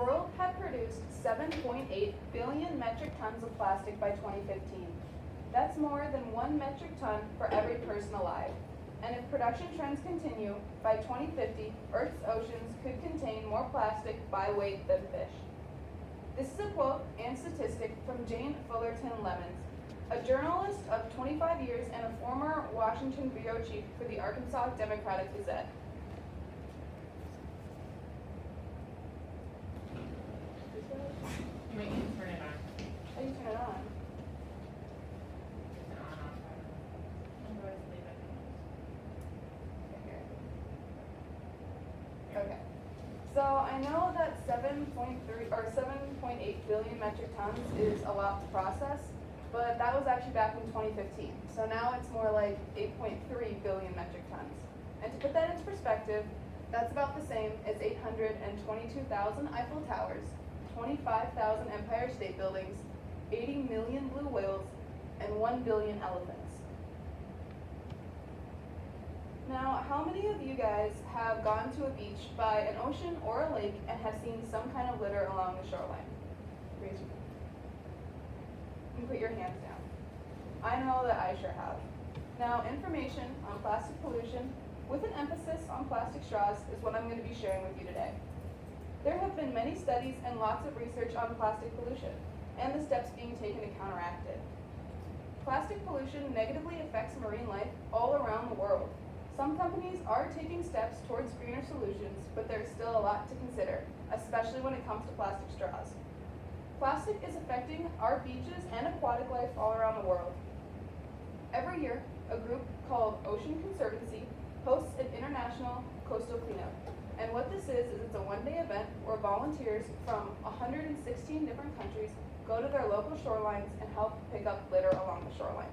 world had produced 7.8 billion metric tons of plastic by 2015. That's more than 1 metric ton for every person alive. And if production trends continue, by 2050, Earth's oceans could contain more plastic by weight than fish. This is a quote and statistic from Jane Fullerton Lemons, a journalist of 25 years and a former Washington bureau chief for the Arkansas Democratic Gazette. You might need to turn it on. How do you turn it on? It's on off. Otherwise, leave it. Okay. So I know that 7.8 billion metric tons is a lot to process, but that was actually back in 2015. So now it's more like 8.3 billion metric tons. And to put that into perspective, that's about the same as 822,000 Eiffel Towers, 25,000 Empire State Buildings, 80 million blue whales, and 1 billion elephants. Now, how many of you guys have gone to a beach by an ocean or a lake and have seen some kind of litter along the shoreline? Raise your hand. And put your hands down. I know that I sure have. Now, information on plastic pollution with an emphasis on plastic straws is what I'm going to be sharing with you today. There have been many studies and lots of research on plastic pollution and the steps being taken to counteract it. Plastic pollution negatively affects marine life all around the world. Some companies are taking steps towards greener solutions, but there's still a lot to consider, especially when it comes to plastic straws. Plastic is affecting our beaches and aquatic life all around the world. Every year, a group called Ocean Conservancy hosts an international coastal cleanup. And what this is it's a one-day event where volunteers from 116 different countries go to their local shorelines and help pick up litter along the shoreline.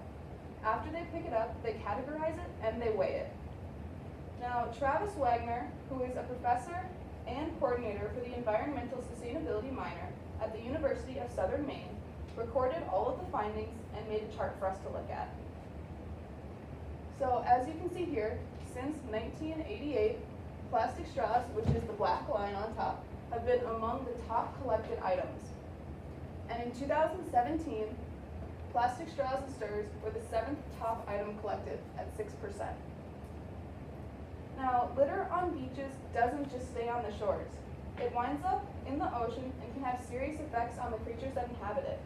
After they pick it up, they categorize it and they weigh it. Now, Travis Wagner, who is a professor and coordinator for the Environmental Sustainability minor at the University of Southern Maine, recorded all of the findings and made a chart for us to look at. So, as you can see here, since 1988, plastic straws, which is the black line on top, have been among the top collected items. And in 2017, plastic straws and stirs were the 7th top item collected at 6%. Now, litter on beaches doesn't just stay on the shores. It winds up in the ocean and can have serious effects on the creatures that inhabit it.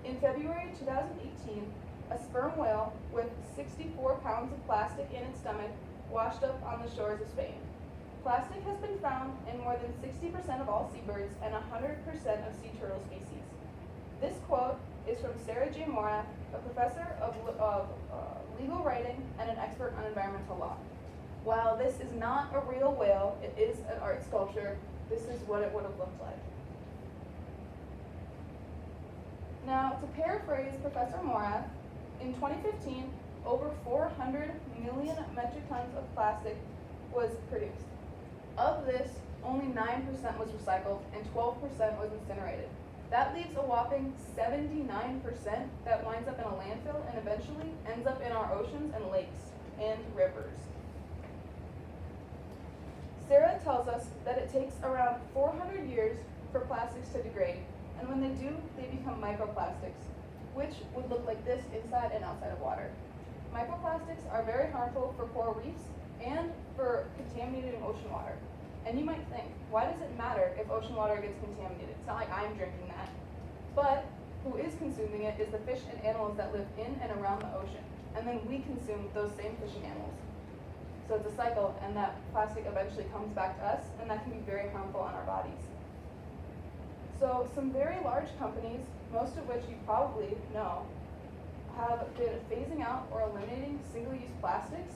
In February 2018, a sperm whale with 64 pounds of plastic in its stomach washed up on the shores of Spain. Plastic has been found in more than 60% of all seabirds and 100% of sea turtle species. This quote is from Sarah J. Morath, a professor of legal writing and an expert on environmental law. While this is not a real whale, it is an art sculpture. This is what it would have looked like. Now, to paraphrase Professor Morath, in 2015, over 400 million metric tons of plastic was produced. Of this, only 9% was recycled and 12% was incinerated. That leaves a whopping 79% that winds up in a landfill and eventually ends up in our oceans and lakes and rivers. Sarah tells us that it takes around 400 years for plastics to degrade, and when they do, they become microplastics, which would look like this inside and outside of water. Microplastics are very harmful for coral reefs and for contaminated ocean water. And you might think, why does it matter if ocean water gets contaminated? It's not like I'm drinking that. But who is consuming it is the fish and animals that live in and around the ocean. And then we consume those same fish and animals. So it's a cycle, and that plastic eventually comes back to us, and that can be very harmful on our bodies. So some very large companies, most of which you probably know, have been phasing out or eliminating single-use plastics,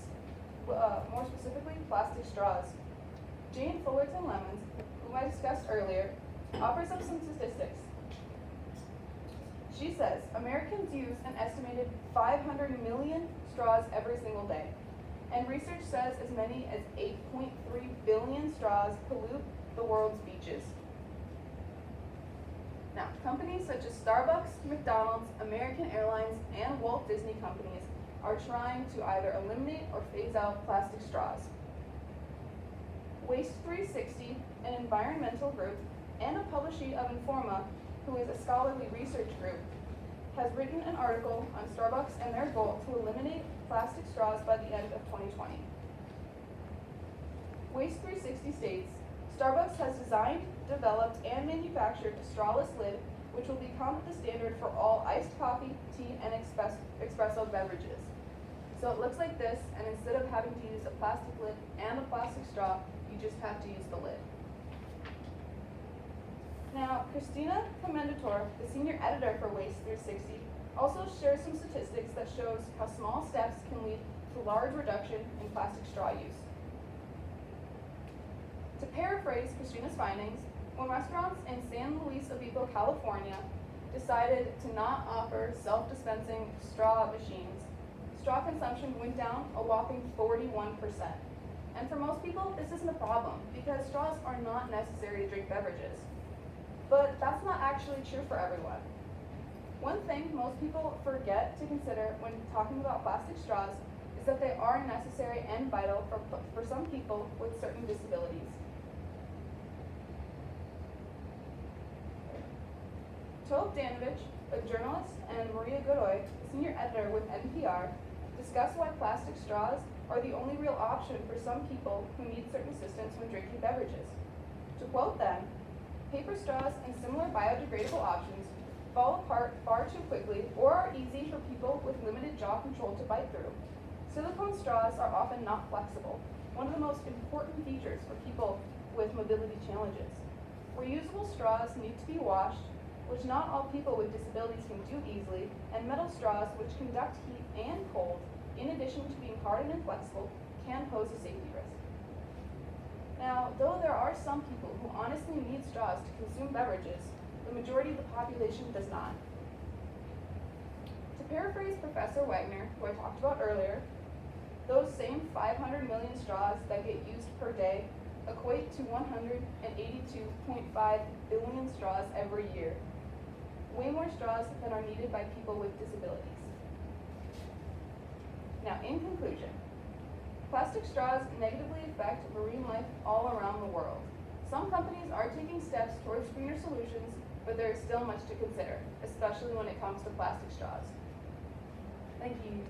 more specifically plastic straws. Jane Fullerton Lemons, whom I discussed earlier, offers up some statistics. She says Americans use an estimated 500 million straws every single day, and research says as many as 8.3 billion straws pollute the world's beaches. Now, companies such as Starbucks, McDonald's, American Airlines, and Walt Disney Companies are trying to either eliminate or phase out plastic straws. Waste 360, environmental group, and a publishee of Informa, who is a scholarly research group, has written an article on Starbucks and their goal to eliminate plastic straws by the end of 2020. Waste 360 states, Starbucks has designed, developed, and manufactured a strawless lid which will become the standard for all iced coffee, tea, and espresso beverages. So it looks like this, and instead of having to use a plastic lid and a plastic straw, you just have to use the lid. Now, Christina Commendator, the senior editor for Waste 360, also shares some statistics that shows how small steps can lead to large reduction in plastic straw use. To paraphrase Christina's findings, when restaurants in San Luis Obispo, California, decided to not offer self-dispensing straw machines, straw consumption went down a whopping 41%. And for most people, this isn't a problem because straws are not necessary to drink beverages. But that's not actually true for everyone. One thing most people forget to consider when talking about plastic straws is that they are necessary and vital for some people with certain disabilities. Tove Danovich, a journalist, and Maria Godoy, senior editor with NPR, discuss why plastic straws are the only real option for some people who need certain assistance when drinking beverages. To quote them, paper straws and similar biodegradable options fall apart far too quickly or are easy for people with limited jaw control to bite through. Silicone straws are often not flexible, one of the most important features for people with mobility challenges. Reusable straws need to be washed, which not all people with disabilities can do easily, and metal straws, which conduct heat and cold, in addition to being hard and inflexible, can pose a safety risk. Now, though there are some people who honestly need straws to consume beverages, the majority of the population does not. To paraphrase Professor Wagner, who I talked about earlier, those same 500 million straws that get used per day equate to 182.5 billion straws every year. Way more straws than are needed by people with disabilities. Now, in conclusion, plastic straws negatively affect marine life all around the world. Some companies are taking steps towards greener solutions, but there is still much to consider, especially when it comes to plastic straws. Thank you.